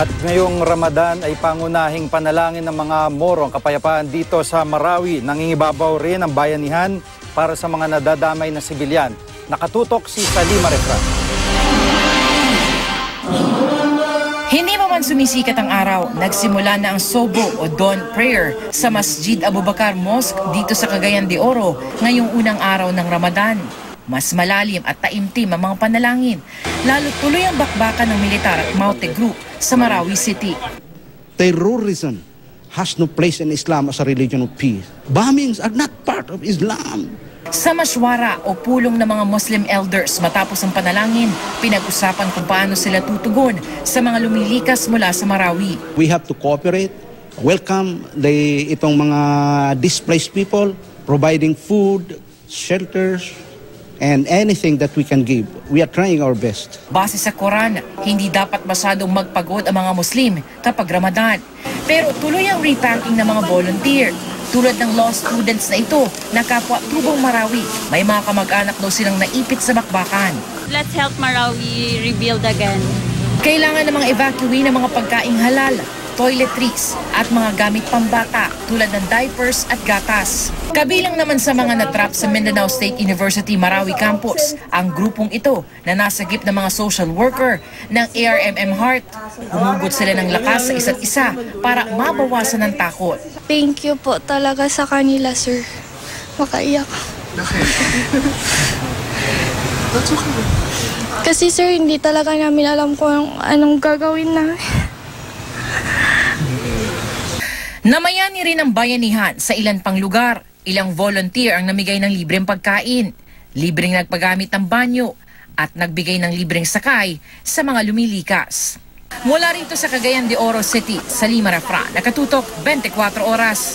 At ngayong Ramadan ay pangunahing panalangin ng mga Moro ang kapayapaan dito sa Marawi. Nangingibabaw rin ang bayanihan para sa mga nadadamay na sibilyan. Nakatutok si Salima Refran. Hindi pa man sumisikat ang araw, nagsimula na ang Sobo o Dawn Prayer sa Masjid Abu Bakar Mosque dito sa Cagayan de Oro ngayong unang araw ng Ramadan. Mas malalim at taimtim ang mga panalangin, lalo tuloy ang bakbakan ng militar at Maute Group sa Marawi City. Terrorism has no place in Islam as a religion of peace. Bombings are not part of Islam. Sa Mashwara o pulong ng mga Muslim elders matapos ang panalangin, pinag-usapan kung paano sila tutugon sa mga lumilikas mula sa Marawi. We have to cooperate, welcome itong mga displaced people, providing food, shelters, and anything that we can give. We are trying our best. Base sa Quran, hindi dapat masyadong magpagod ang mga Muslim kapag Ramadan. Pero tuloy ang repacking ng mga volunteer. Tulad ng law students na ito, na kapwa tubong Marawi, may mga kamag-anak daw silang naipit sa bakbakan. Let's help Marawi rebuild again. Kailangan namang evacuate ng mga pagkaing halal, toiletries at mga gamit pambata tulad ng diapers at gatas. Kabilang naman sa mga natrap sa Mindanao State University Marawi Campus ang grupong ito na nasagip ng mga social worker ng ARMM Heart. Humugot sila ng lakas sa isa't isa para mabawasan ang takot. Thank you po talaga sa kanila, sir. Makaiyak. That's okay. Kasi sir, hindi talaga namin alam kung anong gagawin namin. Namayani rin ang bayanihan sa ilan pang lugar. Ilang volunteer ang namigay ng libreng pagkain, libreng nagpagamit ng banyo, at nagbigay ng libreng sakay sa mga lumilikas. Mula rito sa Cagayan de Oro City, Salima Refran, nakatutok 24 oras.